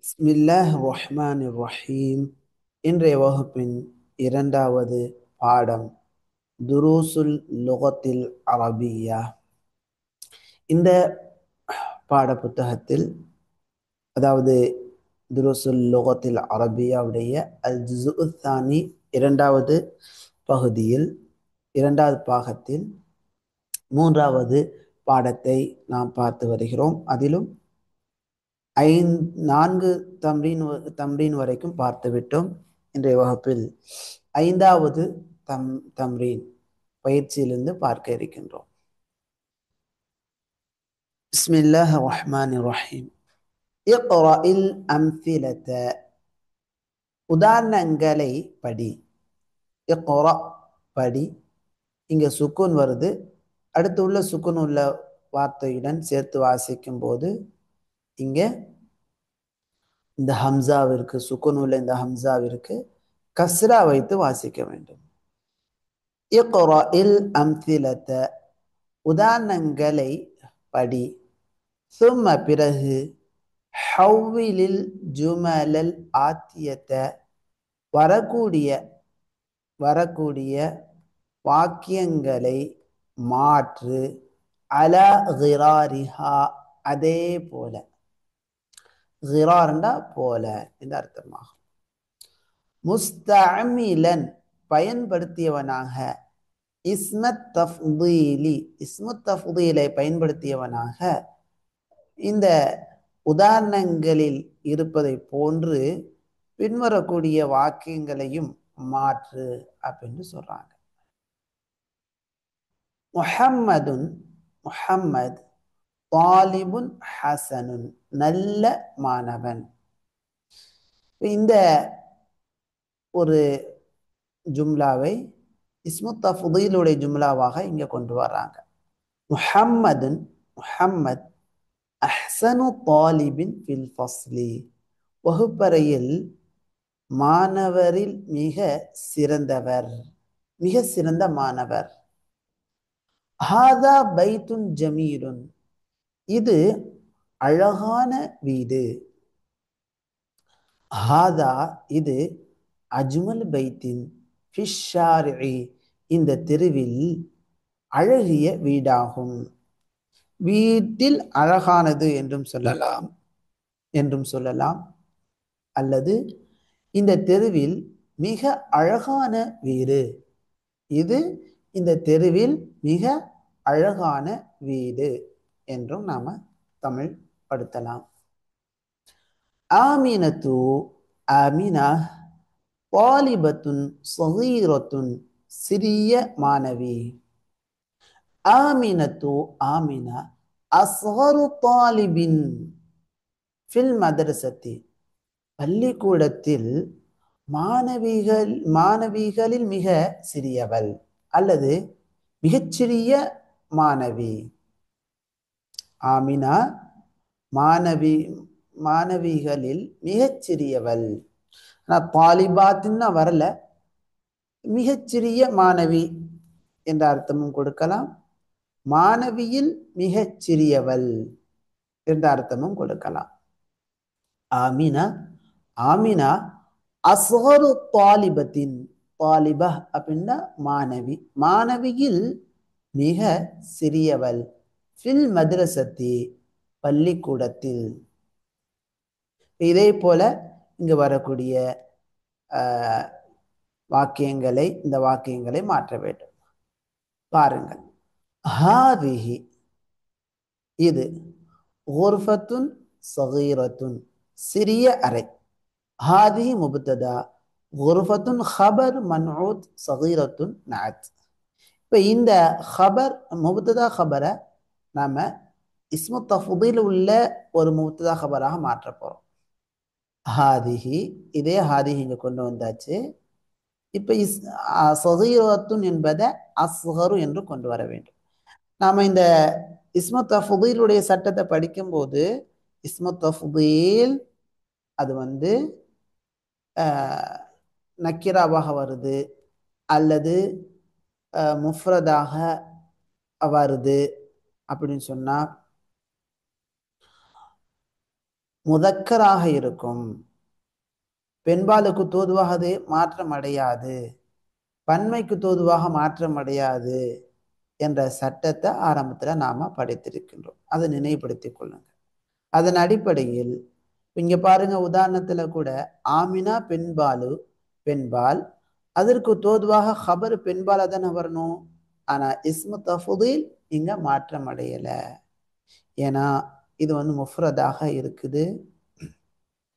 பிஸ்மில்லாஹ் ரஹ்மான் ரஹீம். இன்றைய வகுப்பின் இரண்டாவது பாடம் துருசுல் லுகத்தில் அரபியா. இந்த பாட புத்தகத்தில், அதாவது துருசுல் லுகத்தில் அரபியாவுடைய அல் ஜுஸு தானி இரண்டாவது பகுதியில், இரண்டாவது பாகத்தில் மூன்றாவது பாடத்தை நாம் பார்த்து வருகிறோம். அதிலும் நான்கு தம்ரீன் வரைக்கும் பார்த்து விட்டோம். இன்றைய வகுப்பில் ஐந்தாவது தம்ரீன் பயிற்சியிலிருந்து பார்க்க இருக்கின்றோம். பிஸ்மில்லாஹ் ரஹ்மான் ரஹீம். இக்ரஇல் அம்சிலத, உதாரணங்களை படி. இக்ரா, படி. இங்க சுக்குன் வருது. அடுத்து உள்ள சுக்குன் உள்ள வார்த்தையுடன் சேர்த்து வாசிக்கும் போது இங்க இந்த ஹம்சாவிற்கு, சுக்குன் உள்ள இந்த ஹம்சாவிற்கு கஸ்ரா வைத்து வாசிக்க வேண்டும். இக்ரஇல் அம்சிலத, உதாரணங்களை படி. சும்ம, பிறகு, ஹவ்விலில் ஜுமலல் ஆத்தியத, வரக்கூடிய வாக்கியங்களை மாற்று. அலா கிராரிஹா, அதே போல. கிரார்ண்டா போல இந்த அர்த்தமாகும். முஸ்தஅமிலன், பயன்படுத்தியவனாக. இஸ்மத் தஃதீலி, இஸ்முத் தஃதீலை பயன்படுத்தியவனாக. இந்த உதாரணங்களில் இருப்பதை போன்று பின்வரக்கூடிய வாக்கியங்களையும் மாற்று அப்படின்னு சொல்றாங்க. முஹம்மதுன், முஹம்மத். தாலிபுன் ஹசனுன், நல்ல மாணவன். இந்த ஒரு ஜும்லாவை இஸ்மு தஃதீலுடைய ஜும்லாவாக இங்க கொண்டு வர்றாங்க. முஹம்மதுன், முஹம்மத். அஹ்சனு தாலிபின் ஃபில் ஃபஸ்லி, வகுப்பறையில் மாணவரில் மிக சிறந்தவர், மிக சிறந்த மாணவர். ஹாதா பைத்துன் ஜமீலுன், இது அழகான வீடு. ஹாதா, இது. அஜ்மல் பைத்தின் ஃபிஷ் ஷாரிஇ, இந்த தெருவில் அழகிய வீடாகும். வீட்டில் அழகானது என்றும் சொல்லலாம் அல்லது இந்த தெருவில் மிக அழகான வீடு, இது இந்த தெருவில் மிக அழகான வீடு என்றும் நாம தமிழ் படுத்தலாம். ஆமினத்து, ஆமினா. தாலிபத்துன் ஸகீரத்துன், சிறிய மாணவி. ஆமினத்து, ஆமினா. அஸ்கரு தாலிபின் ஃபில் மதரசத்தி, பள்ளிக்கூடத்தில் மாணவிகளில் மிக சிறியவள் அல்லது மிகச்சிறிய மாணவி. ஆமினா, மாணவிகளில் மிகச்சிறியவள். தாலிபாத்தின்னா வரல, மிகச்சிறிய மாணவி என்ற அர்த்தமும் கொடுக்கலாம். மாணவியில் மிகச்சிறியவள் என்ற அர்த்தமும் கொடுக்கலாம். Amina, Amina. அஸ்கரு தாலிபத்தின், தாலிபா அப்படின்னா மாணவி, மாணவியில் மிக சிறியவள். ஃபில் மதரசத்தி, பள்ளிக்கூடத்தில். இதே போல இங்கு வரக்கூடிய இந்த வாக்கியங்களை மாற்ற வேண்டும். பாருங்கள். ஹாதிஹி, இது. குர்ஃபத்துன் ஸகீரத்துன், சிறிய அறை. ஹாதிஹி முப்ததா, குர்ஃபத்துன் ஹபர் மன்ஊத், ஸகீரத்துன் நஅத். இப்போ இந்த ஹபர், முப்ததா ஹபரை நாம இஸ்மு தஃதீல் உள்ள ஒரு முப்ததா ஹபராக மாற்ற போறோம். ஹாதிஹி, இதே ஹாதிஹி இங்க கொண்டு வந்தாச்சு. இப்ப ஸகீரத்துன் என்பதை அஸ்கரு என்று கொண்டு வர வேண்டும். நாம இந்த இஸ்மு தஃதீலுடைய சட்டத்தை படிக்கும்போது, இஸ்மு தஃதீல் அது நக்கிராவாக வருது அல்லது முஃப்ரதாக வருது அப்படின்னு சொன்னா, முதக்கராக இருக்கும். பெண்பாலுக்கு தோதுவாக அது மாற்றம் அடையாது, பன்மைக்கு தோதுவாக மாற்றம் அடையாது என்ற சட்டத்தை ஆரம்பத்துல நாம படித்திருக்கின்றோம். அதை நினைவுபடுத்திக் கொள்ளுங்க. அதன் அடிப்படையில் இங்க பாருங்க, உதாரணத்துல கூட ஆமினா பெண்பாலு பெண்பால், அதற்கு தோதுவாக ஹபர் பெண்பால தானே வரணும். ஆனா இஸ்மு தஃதீல் இங்க மாற்றம் அடையல. ஏன்னா இது முஃப்ரதாக இருக்குது.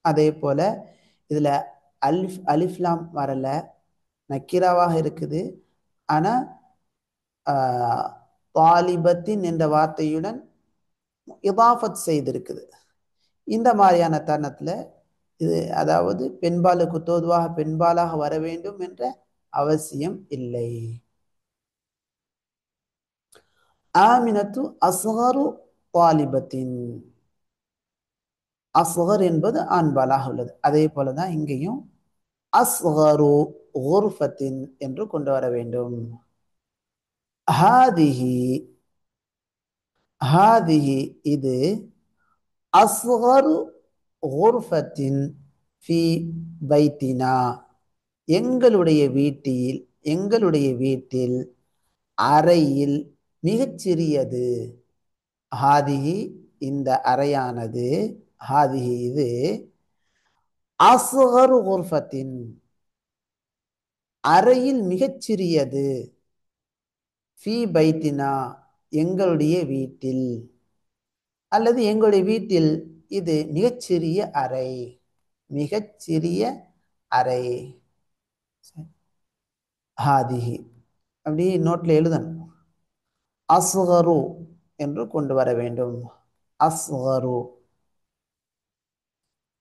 அதே போல இதுல அலிஃப்லாம் வரல, நக்கீராவாக இருக்குது. ஆனா தாலிபத்தின் என்ற வார்த்தையுடன் இதாஃபத் செய்திருக்குது. இந்த மாதிரியான தருணத்துல இது அதாவது பெண்பாலுக்கு தோதுவாக பெண்பாலாக வர வேண்டும் என்ற அவசியம் இல்லை. ஆமினத்து அஸ்கரு தாலிபத்தின், அஸ்கர் என்பது ஆண்பாலாக உள்ளது. அதே போலதான் இங்கேயும் அஸ்கரு குர்ஃபத்தின் என்று கொண்டு வர வேண்டும். ஹாதிஹி, ஹாதிஹி இது அஸ்கரு குர்ஃபத்தின் ஃபி பைத்தினா, எங்களுடைய வீட்டில், எங்களுடைய வீட்டில் அறையில் மிகச்சிறியது. ஹாதிஹி இந்த அறையானது, ஹாதிஹி இது அஸ்கரு குர்ஃபத்தின் அறையில் மிகச்சிறியது, ஃபி பைத்தினா எங்களுடைய வீட்டில், அல்லது எங்களுடைய வீட்டில் இது மிகச்சிறிய அறை, மிகச்சிறிய அறை. ஹாதிஹி அப்படி நோட்ல எழுதணும். அஸ்கரு என்று கொண்டு வர வேண்டும். அஸ்கரு,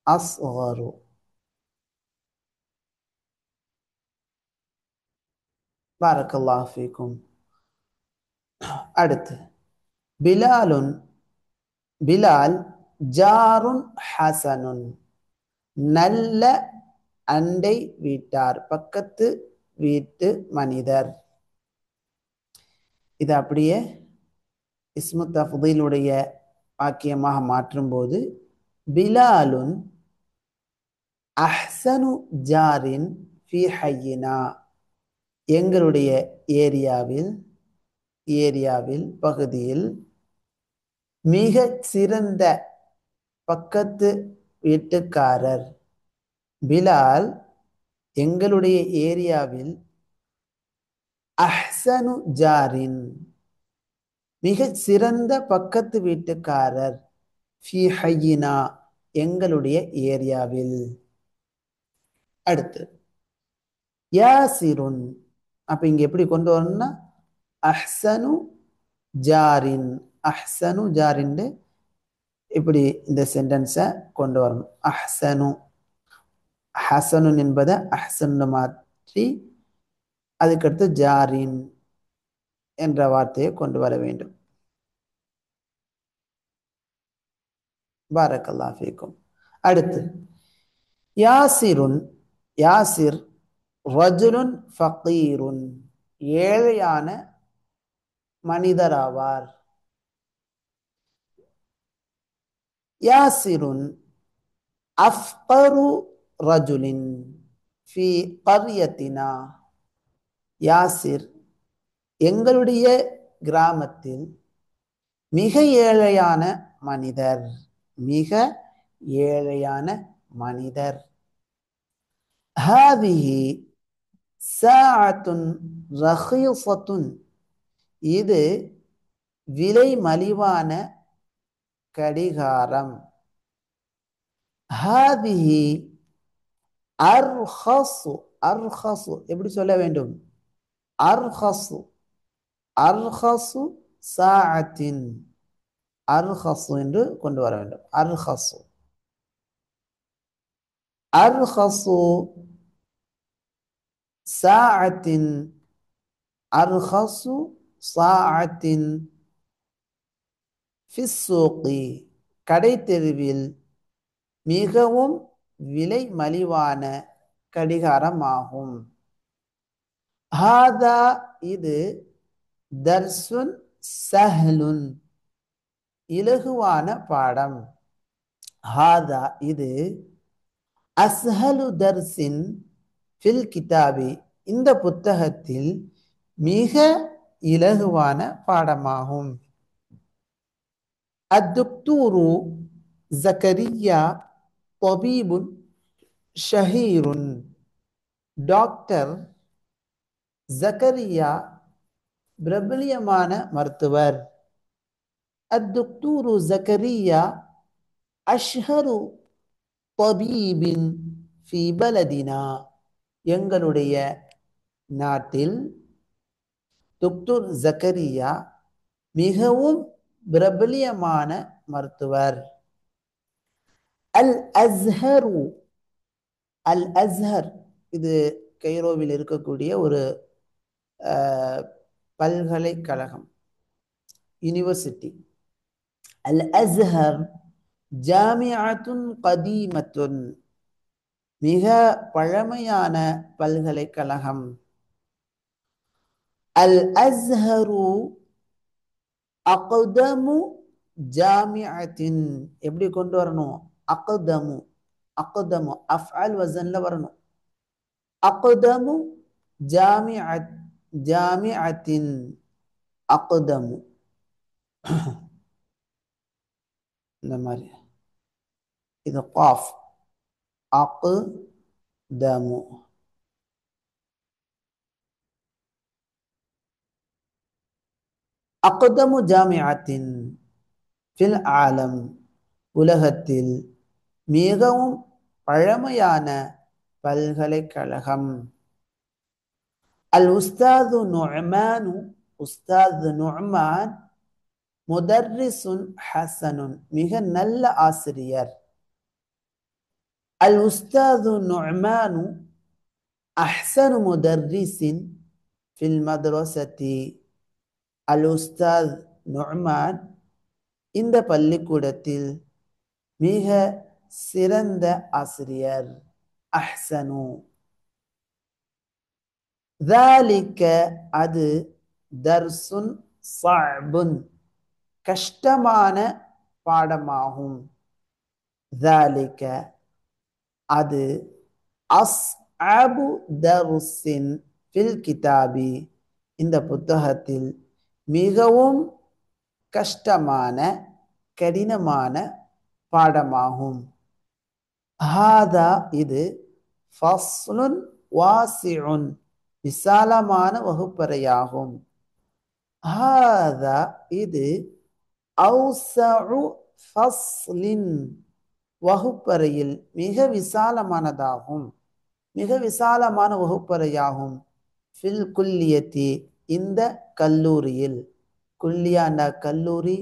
அஸ்கரு. பாரக்கல்லாஹு ஃபீக்கும். அடுத்து பிலாலுன், பிலால் ஜாருன் ஹசனுன், நல்ல அண்டை வீட்டார், பக்கத்து வீட்டு மனிதர். இது அப்படியே இஸ்மு தஃதீலுடைய வாக்கியமாக மாற்றும் போது பிலாலுன் அஹ்சனு ஜாரின் ஃபி ஹய்யினா, எங்களுடைய ஏரியாவில், ஏரியாவில் பகுதியில் மிக சிறந்த பக்கத்து வீட்டுக்காரர். பிலால் எங்களுடைய ஏரியாவில் அஹ்சனு ஜாரின் மிக சிறந்த பக்கத்து வீட்டுக்காரர், ஃபி ஹய்யினா எங்களுடைய ஏரியாவில். அடுத்து யாசிருன், அப்ப இங்க எப்படி கொண்டு வரணும்னா அஹ்சனு ஜாரின், அஹ்சனு ஜாரின் இப்படி இந்த சென்டென்ஸை கொண்டு வரணும். அஹ்சனு, ஹசனுன் என்பதை அஹ்சனு மாற்றி அதுக்கடுத்து ஜாரின் என்ற வார்த்தையை கொண்டு வர வேண்டும். பாரக்கல்லாஹு ஃபீக்கும். அடுத்து யாசிருன், யாசிர் ரஜுலுன் ஃபகீருன், ஏழையான மனிதராவார். யாசிருன் அஃப்கரு ரஜுலின் ஃபி கர்யத்தினா, யாசிர் எங்களுடைய கிராமத்தில் மிக ஏழையான மனிதர், மிக ஏழையான மனிதர். ஹாதிஹி சாஅத்துன் ரஹீஸத்துன், இது விலை மலிவான கடிகாரம். ஹாதிஹி அர்ஹஸு, அர்ஹஸு எப்படி சொல்ல வேண்டும், அர்ஹஸு, அர்ஹஸு சாஅத்தின், அர்ஹஸு என்று கொண்டு வர வேண்டும். அர்ஹஸு, அர்ஹஸு சாஅத்தின், அர்ஹஸு சாஅத்தின் ஃபிஸ்ஸூகி கடை தெருவில் மிகவும் விலை மலிவான கடிகாரமாகும். ஹாதா இது தர்சுன் சஹ்லுன் இலகுவான பாடம். ஹாதா இது அஸ்ஹலு தர்சின் ஃபில் கிதாபி இந்த புத்தகத்தில் மிக இலகுவான பாடமாகும். அத்துக்தூரு ஜக்கரியா தொபீபுன் ஷஹீருன் டாக்டர் ஜக்கரியா பிரபலியமான மருத்துவர். அத்துக்தூரு ஜக்கரியா அஷ்ஹரு தொபீபின் ஃபி பலதினா எங்களுடைய நாட்டில் துக்துர் ஜக்கரியா மிகவும் பிரபலியமான மருத்துவர். அல் அஸ்ஹரு அல் அஸ்ஹர் இது கைரோவில் இருக்கக்கூடிய ஒரு பல்கலைக்கழகம், யூனிவர்சிட்டி. அல் அஸ்ஹர் ஜாமிஅத்துன் கதீமத்துன் மிக பழமையான பல்கலைக்கழகம். அல் அஸ்ஹரு அக்தமு ஜாமிஅத்தின் எப்படி கொண்டு வரணும்? அக்தமு அக்தமு அஃஅல் வஸன்ல வரணும். அக்தமு ஜாமிஅத்தின் அக்தமு இந்த மாதிரி இது காஃப் அக்தமு. அக்தமு ஜாமிஅத்தின் ஃபில் ஆலம் உலகத்தில் மிகவும் பழமையான பல்கலைக்கழகம். அல் உஸ்தாது நுஅமானு உஸ்தாத் நுஅமான் முதர்ரிசுன் ஹசனுன் மிக நல்ல ஆசிரியர். அல் உஸ்தாது நுஅமானு அஹ்சனு முதர்ரிசின் ஃபில் மத்ரஸதி அல் உஸ்தாத் நுஅமான் இந்த பள்ளிக்கூடத்தில் மிக சிறந்த ஆசிரியர். அஹ்சனு ذلك அது தர்சுன் ஸஅபுன் கஷ்டமான பாடமாகும். ذلك அது அஸ்அபு தர்சின் ஃபில் கிதாபி இந்த புத்தகத்தில் மிகவும் கஷ்டமான கடினமான பாடமாகும். ஹாதா இது ஃபஸ்லுன் வாசிஉன் விசாலமான வகுப்பறையாகும். ஹாதா இது அவ்ஸஉ ஃபஸ்லின் வகுப்பறையில் மிக விசாலமானதாகும், மிக விசாலமான வகுப்பறையாகும். ஃபில் குல்லியத்தி இந்த கல்லூரியில், குல்லியாண்டா கல்லூரி,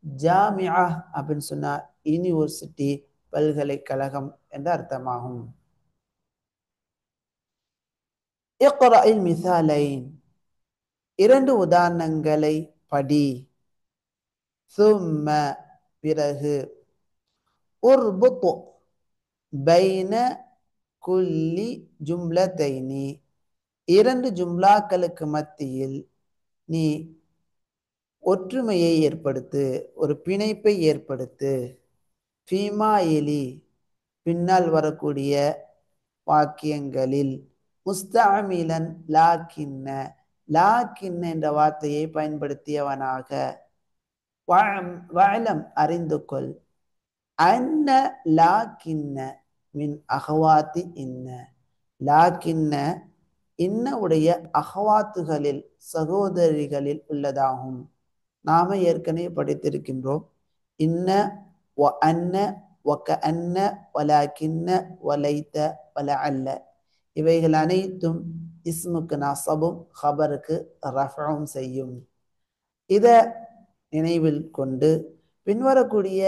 ஜாமிஆ அப்படின்னு சொன்னா யூனிவர்சிட்டி பல்கலைக்கழகம் என்ற அர்த்தமாகும். இக்ரஇல் மிசாலைன் இரண்டு உதாரணங்களை படி. சும்ம பிறகு, உர்புத் பைன குல்லி ஜும்லத்தைனி இரண்டு ஜும்லாக்களுக்கு மத்தியில் நீ ஒற்றுமையை ஏற்படுத்து, ஒரு பிணைப்பை ஏற்படுத்து. ஃபீமா எலி பின்னால் வரக்கூடிய வாக்கியங்களில் முஸ்தஅமிலன் லாக்கின்ன லாக்கின்ன என்ற வார்த்தையை பயன்படுத்தியவனாக. வஅலம் அறிந்து கொள், அன்ன லாக்கின்ன மின் அகவாத்தி இன்ன லாக்கின்ன இன்ன உடைய அகவாத்துகளில் சகோதரிகளில் உள்ளதாகும். நாம ஏற்கனவே படித்திருக்கின்றோம். இன்ன வ அன்ன வக்க அன்ன வலாக்கின்ன வலைத்த வலஅல்ல இவைகள் அனைத்தும் இஸ்முக்கு நஸபும் ஹபருக்கு ரஃபும் செய்யும். இதை நினைவில் கொண்டு பின்வரக்கூடிய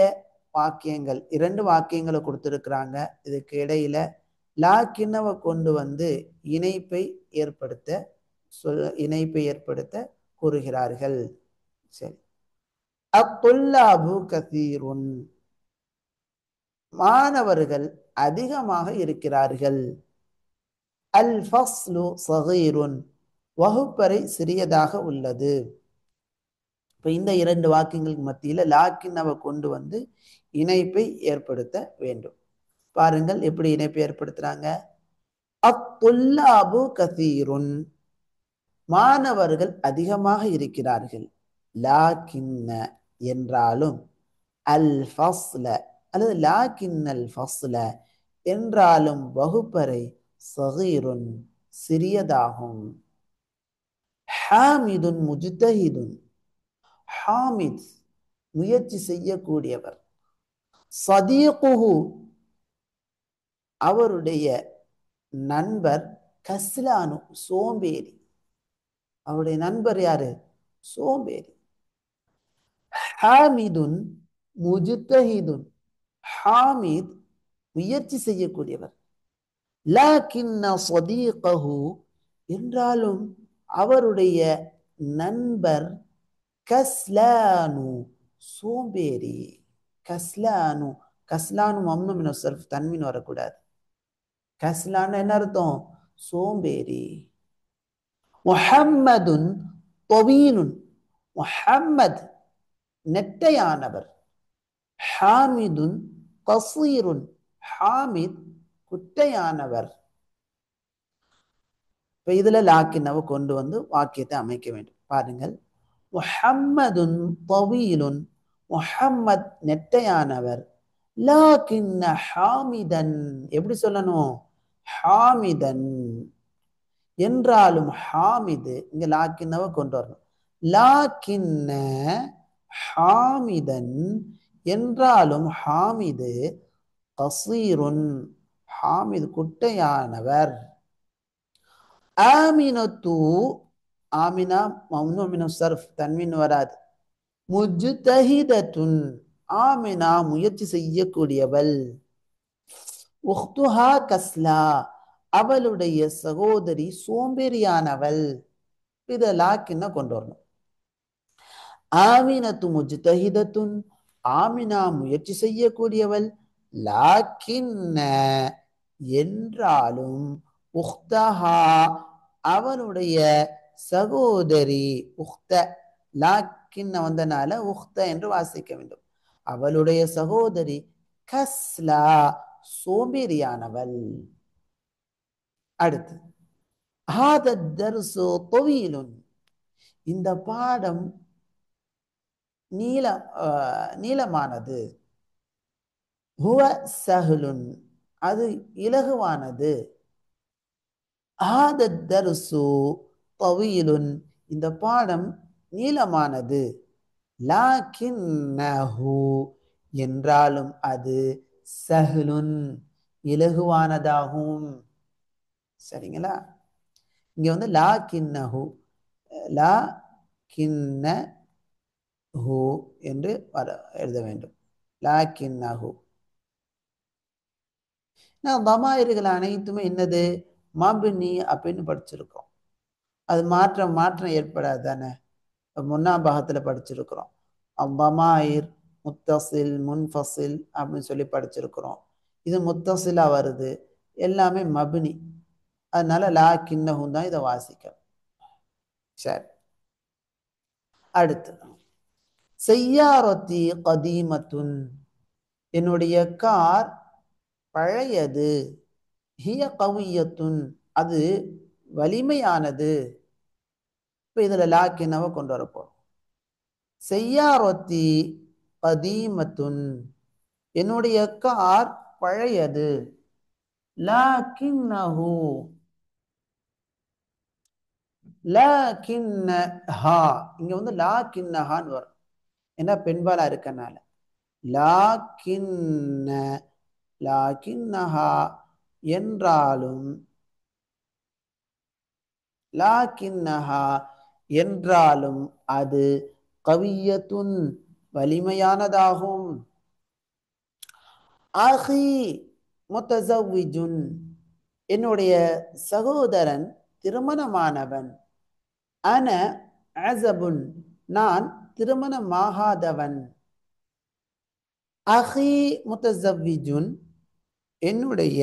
வாக்கியங்கள், இரண்டு வாக்கியங்களை கொடுத்திருக்கிறாங்க. இதுக்கு இடையில லாக்கின்னவை கொண்டு வந்து இணைப்பை ஏற்படுத்த கூறுகிறார்கள். சரி. அத்துல்லாபு கதீருன் மாணவர்கள் அதிகமாக இருக்கிறார்கள். அல் ஃபஸ்லு ஸகீருன் வகுப்பறை சிறியதாக உள்ளது. இப்போ இந்த இரண்டு வாக்கியங்களுக்கு மத்தியில் லாக்கின்னவை கொண்டு வந்து இணைப்பை ஏற்படுத்த வேண்டும். பாருங்கள் எப்படி இணைப்பை ஏற்படுத்துறாங்க. அத்துல்லாபு கசீருன், மாணவர்கள் அதிகமாக இருக்கிறார்கள். லாக்கின்ன என்றாலும், அல் ஃபஸ்ல அல்லது லாக்கின்னல் ஃபஸ்ல என்றாலும் வகுப்பறை சகீருன் சிறியதாகும். ஹாமிதுன் முஜ்தஹிதுன், ஹாமித் முயற்சி செய்யக்கூடியவர். சதீகுஹு அவருடைய நண்பர், கஸ்லானு சோம்பேறி. அவருடைய நண்பர் யாரு? சோம்பேறி. ஹாமிதுன் முஜ்தஹிதுன், ஹாமித் முயற்சி செய்யக்கூடியவர். லாக்கின்ன சதீகஹு என்றாலும் அவருடைய நண்பர் கஸ்லானு சோம்பேறி. கஸ்லானு, கஸ்லானு மம்னு மின ஸர்ஃப், தன்வீன் வரக்கூடாது. கஸ்லான் என்ன அர்த்தம்? சோம்பேறி. முஹம்மதுன் தவீலுன், முஹம்மத் நெட்டையானவர். ஹாமிதுன் கஸீருன், ஹாமித் குட்டையானவர். இப்போ இதுல லாக்கின்னவை கொண்டு வந்து வாக்கியத்தை அமைக்க வேண்டும். பாருங்கள். முஹம்மதுன் தவீலுன், முஹம்மத் நெட்டையானவர். லாக்கின்ன ஹாமிதன், எப்படி சொல்லணும்? ஹாமிதன் என்றாலும் ஹாமிது, இங்க லாக்கின்னவை கொண்டு வரணும். லாக்கின்ன ஹாமிதன் என்றாலும் ஹாமிது கஸீருன், ஹாமிது குட்டையானவர். ஆமினத்து, ஆமினா மம்னூ மின ஸர்ஃப், தன்வீன் வராது. முஜ்தஹிதத்துன், ஆமினா முயற்சி செய்யக்கூடியவள். உஹ்துஹா கஸ்லா, அவளுடைய சகோதரி சோம்பேறியானவள். இத லாக்கின்ன கொண்டு வரணும். ஆமினத்து முஜ்தஹிதத்துன், ஆமினா முயற்சி செய்யக்கூடியவள். லாக்கின்ன என்றாலும், உஹ்தஹா அவனுடைய சகோதரி. உஹ்த லாக்கின்ன வந்தனால உஹ்த என்று வாசிக்க வேண்டும். அவளுடைய சகோதரி கஸ்லா சோம்பேறியானவள். அடுத்து ஹாத தர்சு தவீலுன், இந்த பாடம் நீளமானது. ஹுவ சஹ்லுன், அது இலகுவானது. ஹாத தர்சு தவீலுன், இந்த பாடம் நீளமானது. லாக்கின்னஹு என்றாலும் அது சஹ்லுன் இலகுவானதாகும். சரிங்களா? இங்க வந்து லாக்கின்னஹு, லாக்கின்னஹு என்று எழுத வேண்டும். லாக்கின்னஹு. தமாயிர்கள் அனைத்துமே என்னது? மப்னி அப்படின்னு படிச்சிருக்கோம். அது மாற்றம் ஏற்படாது தானே. முன்னாம் பாகத்தில் படிச்சிருக்கிறோம். தமாயிர் முத்தசில் முன்ஃபசில் அப்படின்னு சொல்லி படிச்சிருக்கிறோம். இது முத்தசிலா வருது, எல்லாமே மப்னி. அதனால லாக்கின்னஹு தான் இதை வாசிக்கணும். சரி, அடுத்து செய்யாரத்தி கதீமத்துன், என்னுடைய கார் பழையது. ஹிய கவியத்துன், அது வலிமையானது. இப்போ இதுல லாக்கின்னவை கொண்டு வரப்போம். செய்யாரத்தி கதீமத்துன், என்னுடைய கார் பழையது. லாக்கின்னஹு, லாக்கின்னஹா, இங்க வந்து லாக்கின்னஹான்னு வரும், ஏன்னா பெண்பாலா இருக்கனால. லாக்கின்ன, லாக்கின்னஹா என்றாலும், லாக்கின்னஹா என்றாலும் அது கவியத்துன் வலிமையானதாகும். ஆஹி முத்தஸவ்விஜுன், என்னுடைய சகோதரன் திருமணமானவன். அன அஸபுன், நான் திருமணமாகாதவன். அஹி முத்தஸவ்விஜுன், என்னுடைய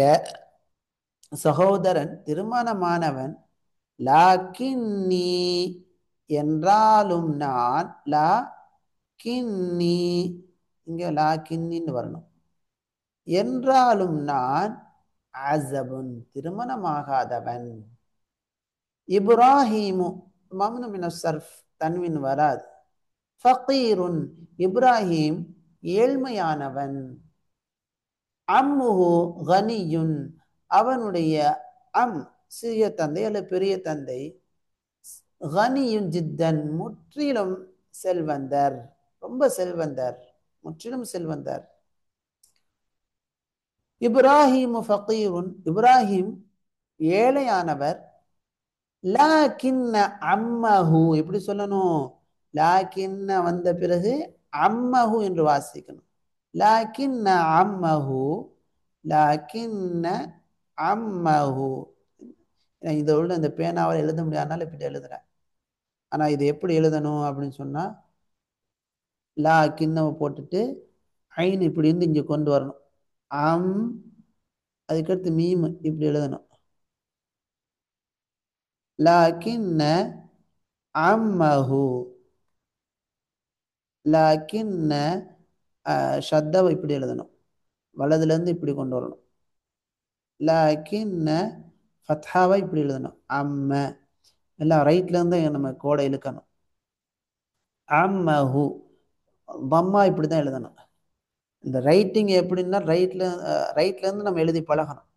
சகோதரன் திருமணமானவன். லாக்கின்னி என்றாலும் நான், லா கின்னி, இங்க லா கின்னின்னு வரணும். என்றாலும் நான் அஸபுன் திருமணமாகாதவன். இப்ராஹீமு மம்னு மின சர்ஃப், தன்வின் வராது. ஃபகீருன் இப்ராஹிம் ஏழ்மையானவன். அம்முஹு கனியுன் அவனுடைய அம் சிறிய தந்தை அல்லது பெரிய தந்தை கனியுன் ஜித்தன் முற்றிலும் செல்வந்தர், ரொம்ப செல்வந்தர், முற்றிலும் செல்வந்தர். இப்ராஹிம் ஃபகீருன் இப்ராஹிம் ஏழையானவர். லாக்கின்ன அம்மஹு எப்படி சொல்லணும்? லாக்கின்ன வந்த பிறகு அம்மஹு என்று வாசிக்கணும். லாக்கின்ன அம்மஹு, லாக்கின்ன அம்மஹு. இதோட இந்த பேனாவால் எழுத முடியாதனால இப்படி எழுதுறேன். ஆனா இது எப்படி எழுதணும் அப்படின்னு சொன்னா, லா கிண்ணவை போட்டுட்டு ஐன் இப்படி இருந்து இங்க கொண்டு வரணும். அம், அதுக்கடுத்து மீம் இப்படி எழுதணும். லாக்கின்ன அம்மஹு, லாக்கின்ன ஷத்தவை இப்படி எழுதணும். வலதுல இருந்து இப்படி கொண்டு வரணும். லாக்கின்ன ஃபத்ஹாவை இப்படி எழுதணும். அம்ம எல்லாம் ரைட்ல இருந்து நம்ம கோடை இழுக்கணும். அம்மஹு பம்மா இப்படி தான் எழுதணும். இந்த ரைட்டிங் எப்படின்னா ரைட்ல இருந்து நம்ம எழுதி பழகணும்.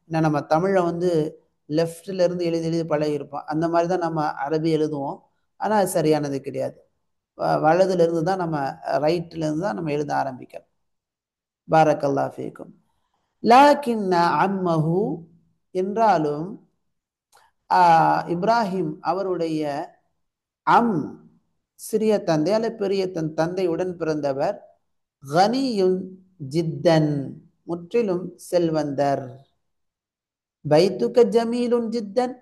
ஏன்னா நம்ம தமிழை வந்து லெஃப்ட்ல இருந்து எழுதி எழுதி பழகி இருப்போம். அந்த மாதிரி தான் நம்ம அரபி எழுதுவோம். ஆனால் அது சரியானது கிடையாது. வலதுல இருந்து தான் நம்ம ரைட்ல இருந்து தான் நம்ம எழுத ஆரம்பிக்கணும். பாரக்கல்லா ஃபீக்கும். லாக்கின்ன அம்மஹு என்றாலும் இப்ராஹிம் அவருடைய அம் சிறிய தந்தை அல்ல பெரிய தந்தையுடன் பிறந்தவர். கனியுன் ஜித்தன் முற்றிலும் செல்வந்தர். பைத்துக்க ஜமீலுன் ஜித்தன்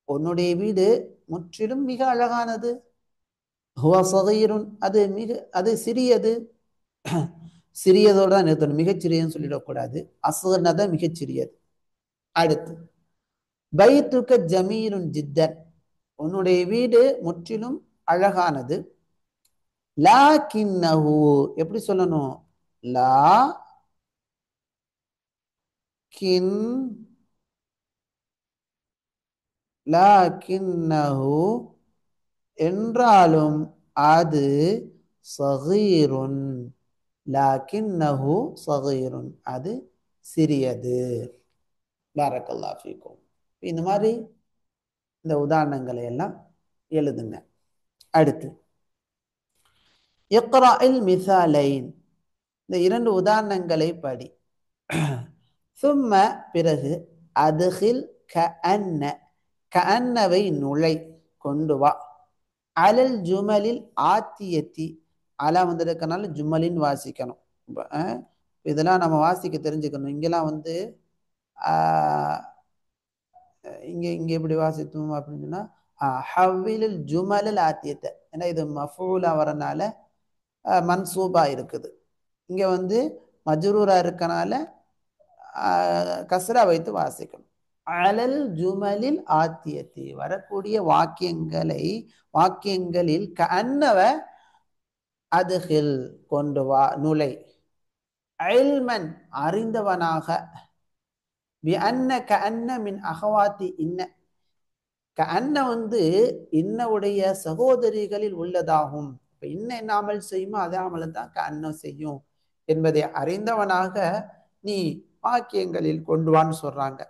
உன்னுடைய வீடு முற்றிலும் மிக அழகானது. ஹுவ சகீருன் அது சிறியது. சிறியதோடு தான் நிறுத்தணும், மிகச்சிறியதுன்னு சொல்லிடக்கூடாது. அஸ்கர்னதான் மிகச்சிறியது. அடுத்து பைத்துக்க ஜமீலுன் ஜித்தன் உன்னுடைய வீடு முற்றிலும் அழகானது. லாக்கின்னஹு எப்படி சொல்லணும்? லா கின் லாக்கின்னஹு என்றாலும் அது சகீருன். லாக்கின்னஹு சகீருன் அது சிறியது. பாரக்கல்லாஹு ஃபீக்கும். இந்த மாதிரி இந்த உதாரணங்களை எல்லாம் எழுதுங்க. அடுத்து இக்ராஇல் மிசாலைன், இந்த இரண்டு உதாரணங்களை படி. சும்ம பிறகு அதுகில் கஅன்ன கஅன்னவை நுழை கொண்டு வா. அலல் ஜுமலில் ஆத்தியத்தி அலா வந்திருக்கனால ஜுமலின் வாசிக்கணும். இதெல்லாம் நம்ம வாசிக்க தெரிஞ்சுக்கணும். இங்கெல்லாம் வந்து இங்க இங்க எப்படி வாசித்தோம் அப்படின்னு சொன்னா ஹவ்விலில் ஜுமலில் ஆத்தியத்தை, ஏன்னா இது மஃபூலா வரனால மன்சூபா இருக்குது. இங்க வந்து மஜ்ரூரா இருக்கனால கஸ்ரா வைத்து வாசிக்கணும். அலல் ஜுமலில் ஆத்தியத்தி வரக்கூடிய வாக்கியங்களில் கஅன்னவ அதுகில் கொண்டு வா நுழை. இல்மன் அறிந்தவனாக. பிஅன்ன கஅன்ன மின் அகவாத்தி இன்ன கஅன்ன வந்து இன்னவுடைய சகோதரிகளில் உள்ளதாகும். இன்ன என்ன அமல் செய்யுமோ அதே அமலை தான் கஅன்ன செய்யும் என்பதை அறிந்தவனாக நீ வாக்கியங்களில் கொண்டு வான்னு சொல்றாங்க.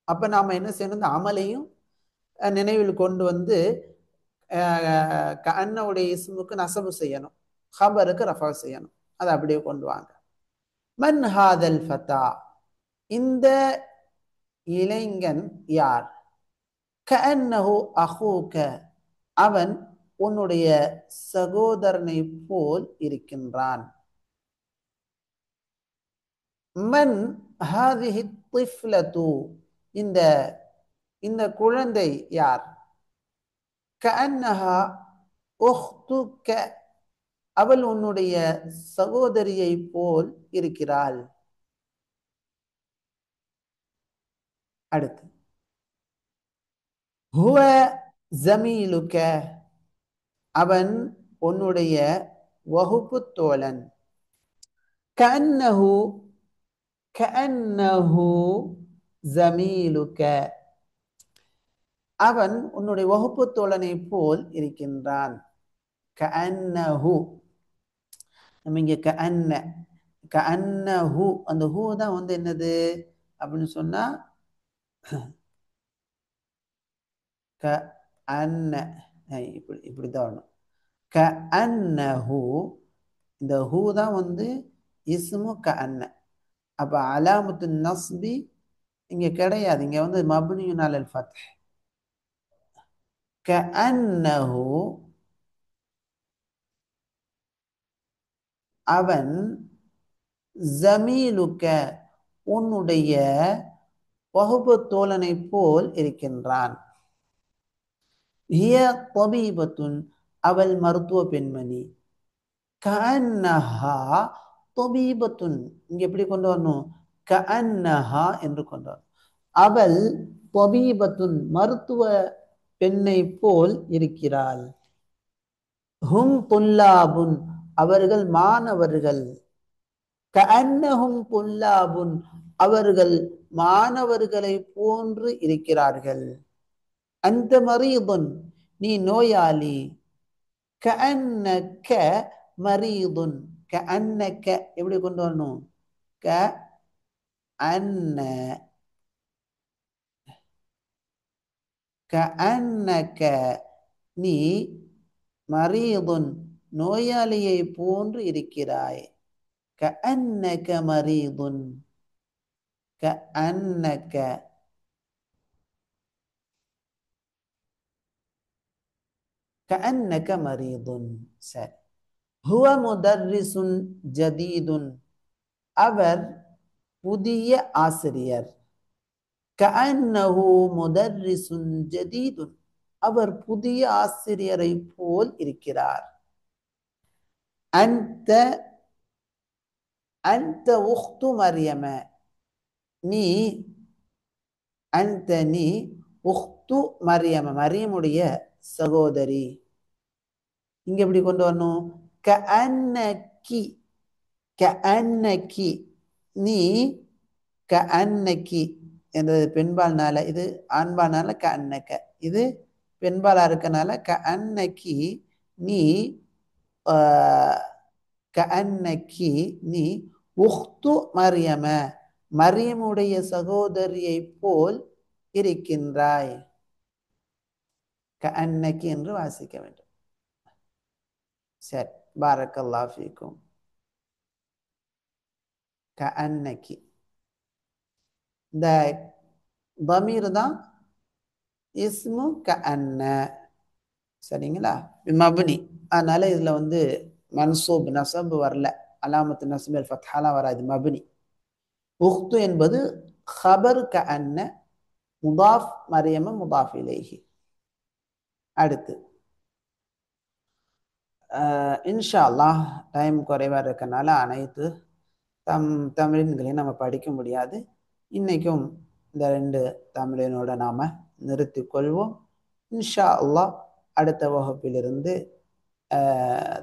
அப்ப நாம என்ன செய்யணும்? இந்த அமலையும் நினைவில் கொண்டு வந்து கஅன்னவுடைய இஸ்முக்கு நசபு செய்யணும், ஹபருக்கு ரஃபா செய்யணும். அதை அப்படியே கொண்டு வாங்க. மன் ஹாதல் ஃபதா இந்த இளைஞன் யார்? கஅன்னஹு அஹூக அவன் உன்னுடைய சகோதரனை போல் இருக்கின்றான். மன் ஹாதிஹி திஃப்லது இந்த இந்த குழந்தை யார்? கஅன்னஹா உஹ்துக அவள் உன்னுடைய சகோதரியை போல் இருக்கிறாள். அடுத்து ஹுவ ஜமீலுக அவன் உன்னுடைய வகுப்பு தோழன். கஅன்னஹு கஅன்னஹு ஜமீலுக, அவன் உன்னுடைய வகுப்பு தோழனை போல் இருக்கின்றான். கஅன்னஹு, நம்ம இங்க கஅன்ன கஅன்னஹு, அந்த ஹூ தான் வந்து என்னது அப்படின்னு சொன்னா கஅன்ன, இப்படி இப்படிதான் வரணும். கஅன்னஹு, இந்த ஹூ தான் வந்து இஸ்மு கஅன்ன. அப்ப அலாமத்து நஸ்பி இங்க கிடையாது, இங்க வந்து மப்னியுன் அலல் ஃபத்ஹ். கஅன்னஹு, அவன், ஜமீலுக்க, உன்னுடைய வகுப்பு தோழனை போல் இருக்கின்றான். ஹிய தபீபத்துன், அவள் மருத்துவ பெண்மணி. கஅன்னஹா தபீபத்துன், இங்க எப்படி கொண்டு வரணும்? கஅன்னஹா என்று கொண்டு வரணும். அவள் தபீபத்துன், மருத்துவ பெண்ணை போல் இருக்கிறாள். ஹும் துல்லாபுன், அவர்கள் மாணவர்கள். கஅன்னஹும் துல்லாபுன், அவர்கள் மாணவர்களை போன்று இருக்கிறார்கள். அந்த மரீதுன், நீ நோயாளி. கஅன்னக மரீதுன், கஅன்னக எப்படி கொண்டு வரணும்? கஅன்ன, கஅன்னக நீ, மரீதுன் நோயாளியை போன்று இருக்கிறாய். கஅன்னக மரீதுன், கஅன்னக கஅன்னக மரீதுன். சரி. ஹுவ முதர்ரிசுன் ஜதீதுன், அவர் புதிய ஆசிரியர். கஅன்னஹு முதர்ரிசுன் ஜதீதுன், அவர் புதிய ஆசிரியரை போல் இருக்கிறார். அன்த அன்த உக்து மரியம, நீ, அன்த நீ, உக்து மரியம, மரியமுடைய சகோதரி. இங்க எப்படி கொண்டு வரணும்? கஅன்னகி, கஅன்னகி நீ, கஅன்னகி என்றது பெண்பால்னால, இது ஆண்பால்னால கஅன்னக, இது பெண்பாலா இருக்கனால கஅன்னகி நீ, கஅன்னகி நீ, உக்து மரியம, மரியமுடைய சகோதரியை போல் இருக்கின்றாய். கஅன்னகி என்று வாசிக்க வேண்டும். சரி, பாரக்கல்லாஹு ஃபீக்கும். கஅன்னகி, இந்த தமீர் தான் இஸ்மு கஅன்ன. சரிங்களா? மப்னி, அதனால இதுல வந்து மன்சூப் நசப் வரல, அலாமத்து நஸ்பில் ஃபத்ஹாலாம் வராது, மப்னி. உக்து என்பது ஹபர் கஅன்ன, முதாஃப் மரியம முதாஃப் இலைஹி. அடுத்து இன்ஷா அல்லாஹ் டைம் குறைவாக இருக்கனால அனைத்து தமிழின்களையும் நம்ம படிக்க முடியாது. இன்னைக்கும் இந்த 2 தமிழினோட நாம் நிறுத்தி கொள்வோம். இன்ஷா அல்லாஹ் அடுத்த வகுப்பிலிருந்து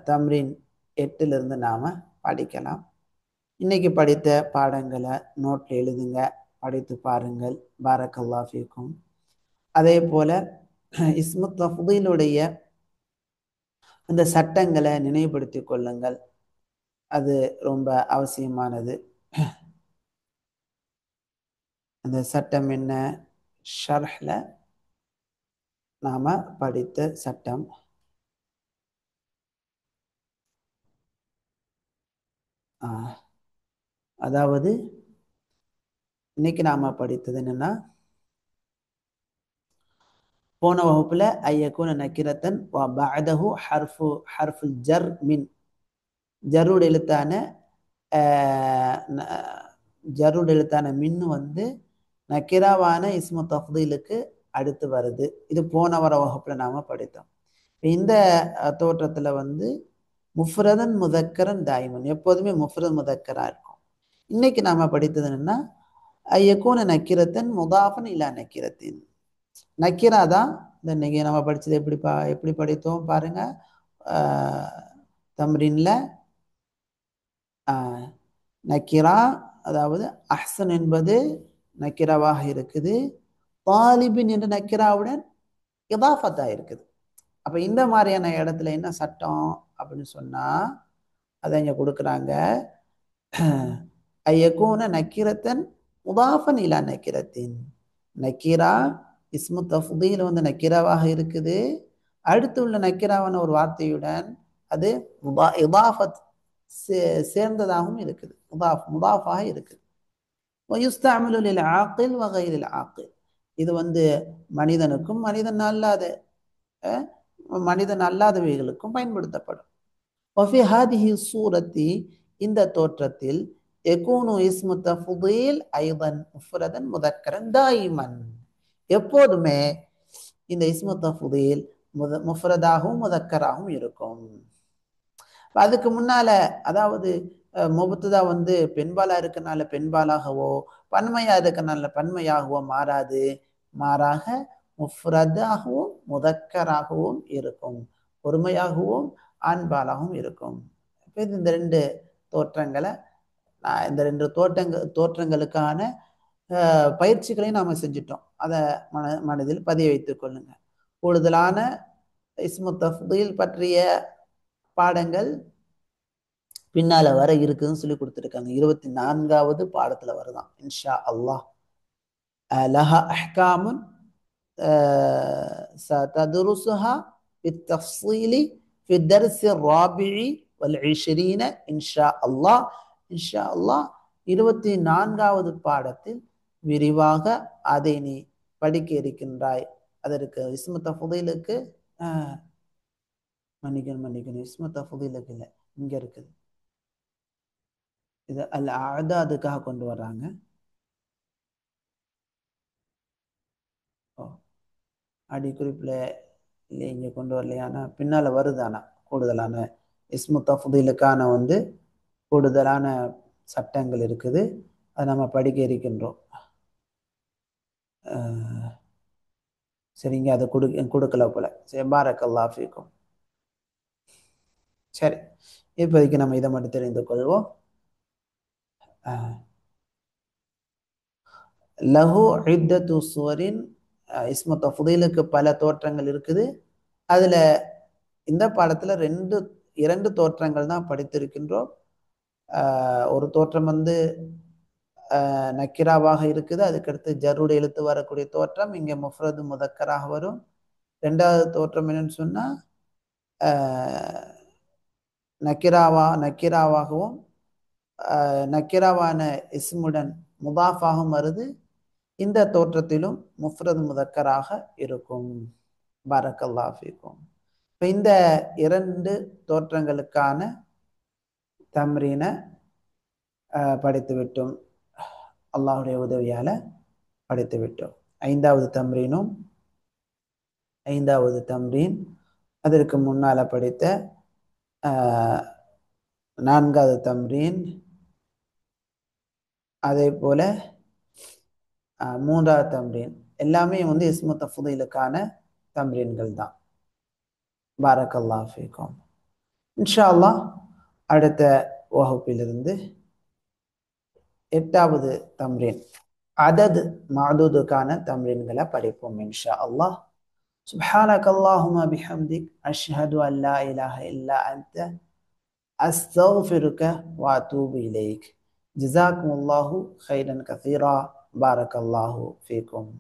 தம்ரீன் 8லிருந்து நாம் படிக்கலாம். இன்னைக்கு படித்த பாடங்களை நோட்டில் எழுதுங்க, படித்து பாருங்கள். பாரக்கல்லாஹு ஃபீக்கும். அதே போல இஸ்மு தஃதீலுடைய அந்த சட்டங்களை நினைவுபடுத்தி கொள்ளுங்கள், அது ரொம்ப அவசியமானது. அந்த சட்டம் என்ன? ஷர்ஹ்ல நாம படித்த சட்டம். அதாவது இன்னைக்கு நாம படித்தது என்னன்னா, போன வகுப்புல ஐயக்கூன நக்கிரத்தன் வ பஅதஹு ஹர்ஃபுல் ஜர் மின், ஜருட எழுத்தான ஜருட எழுத்தான மின் வந்து நக்கிராவான இஸ்மு தஃதீலுக்கு அடுத்து வருது. இது போன வர வகுப்புல நாம படித்தோம். இந்த தோற்றத்துல வந்து முஃப்ரதன் முதக்கரன் தாயிமன், எப்போதுமே முஃப்ரத் முதக்கரா இருக்கும். இன்னைக்கு நாம படித்தது என்னன்னா, ஐயக்கூன நக்கிரத்தன் முதாஃபன் இலா நக்கிரத்தின். நக்கிரா தான் இந்த இன்னைக்கு நம்ம படிச்சது. எப்படி படித்தோம் பாருங்க. தம்ரீன்ல நக்கிரா, அதாவது அஹ்சன் என்பது நக்கிராவாக இருக்குது. தாலிபின் என்ற நக்கிராவுடன் இதாஃபத்தா இருக்குது. அப்ப இந்த மாதிரியான இடத்துல என்ன சட்டம் அப்படின்னு சொன்னா அதை இங்க கொடுக்குறாங்க. ஐயக்கூன நக்கிரத்தன் முதாஃபன் இலா நக்கிரத்தின். நக்கீரா இஸ்மு தஃதீல் வந்து நக்கீராவாக இருக்குது. அடுத்து உள்ள நக்கீராவான ஒரு வார்த்தையுடன் அது இதாஃபத் சேர்ந்ததாகவும் இருக்குது. முதாஃபாக இருக்குது. வயுஸ்தஅமலு லில் ஆகில் வ கைரில் ஆகில். இது வந்து மனிதனுக்கும் மனிதன் அல்லாதவைகளுக்கும் பயன்படுத்தப்படும். வஃபி ஹாதிஹி சூரத்தி, இந்த தோற்றத்தில் யகூனு இஸ்மு தஃதீல் ஐதன் முஃப்ரதன் முதக்கரன் தாயிமன், எப்போதுமே இந்த இஸ்மு தஃதீல் முஃப்ரதாகவும் முதக்கராகவும் இருக்கும். அதுக்கு முன்னால அதாவது முபத்ததா வந்து பெண்பாலா இருக்கனால பெண்பாலாகவோ பன்மையா இருக்கனால பன்மையாகவோ மாறாது. மாறாக முஃப்ரதாகவும் முதக்கராகவும் இருக்கும், பொறுமையாகவும் ஆண்பாலாகவும் இருக்கும். இந்த ரெண்டு தோற்றங்களை இந்த ரெண்டு தோற்றங்களுக்கான பயிற்சிகளையும் நாம செஞ்சிட்டோம். அதை மனதில் பதிய வைத்துக் கொள்ளுங்க. கூடுதலான இஸ்மு தஃதீல் பற்றிய பாடங்கள் பின்னால வர இருக்குதுன்னு சொல்லி கொடுத்துருக்காங்க. 24வது பாடத்துல வருதான் இன்ஷா அல்லாஹ். லஹா அஹ்காமுன் சததுருசுஹா பித்தஃஸீலி ஃபி தர்ஸி ராபிஇ வல் 20 இன்ஷா அல்லாஹ். இன்ஷா அல்லாஹ் 24வது பாடத்தில் விரிவாக அதை நீ படிக்க இருக்கின்றாய். அதற்கு இஸ்மு தஃதீலுக்கு மன்னிக்கணும் இஸ்மு தஃதீலுக்கு இல்லை, இங்க இருக்குது. இது அல் அஅதாதுக்காக கொண்டு வர்றாங்க. அடிக்குறிப்புல இல்லை, இங்க கொண்டு வரலையானா பின்னால வருதானா கூடுதலான இஸ்மு தஃதீலுக்கான வந்து கூடுதலான சட்டங்கள் இருக்குது. அதை நம்ம படிக்க இருக்கின்றோம். சரிங்க, அதை கொடுக்கல போல. சரி, பாரக்கல்லாஹு ஃபீக்கும். சரி, இப்போதைக்கு நம்ம இதை மட்டும் தெரிந்து கொள்வோம். லஹு இத்தத்து சுவரின், இஸ்மு தஃதீலுக்கு பல தோற்றங்கள் இருக்குது. அதுல இந்த பாடத்துல இரண்டு தோற்றங்கள் தான் படித்திருக்கின்றோம். ஒரு தோற்றம் வந்து நக்கிராவாக இருக்குது. அதுக்கடுத்து ஜருடைய எழுத்து வரக்கூடிய தோற்றம் இங்க முஃப்ரது முதக்கராக வரும். ரெண்டாவது தோற்றம் என்னன்னு சொன்னா நக்கிராவாகவும் நக்கிராவான இஸ்முடன் முதாஃபாகவும் வருது. இந்த தோற்றத்திலும் முஃப்ரது முதக்கராக இருக்கும். பாரக்கல்லாஹு ஃபீக்கும். இப்போ இந்த இரண்டு தோற்றங்களுக்கான தம்ரீனை படித்து விட்டோம். அல்லாஹுடைய உதவியால படித்து விட்டோம். ஐந்தாவது தம்ரீன் அதற்கு முன்னால படித்த நான்காவது தம்ரீன், அதே போல மூன்றாவது தம்ரீன் எல்லாமே வந்து இஸ்மு தஃதீலுக்கான தம்ரீன்கள் தான். பாரக்கல்லாஹு ஃபீக்கும். இன்ஷா அல்லாஹ் அடுத்த வகுப்பிலிருந்து 8வது தம்ரீன் அதது மஅதூதுக்கான தம்ரீன்களை படிப்போம் இன்ஷா அல்லாஹ். சுப்ஹானக அல்லாஹும்ம பிஹம்திக் அஷ்ஹது அன் லா இலாஹ இல்லா அன்த அஸ்தக்ஃபிருக வ அத்தூபு இலைக். ஜஸாக்குமுல்லாஹு கைரன் கஸீரா. பாரக்கல்லாஹு ஃபீக்கும்.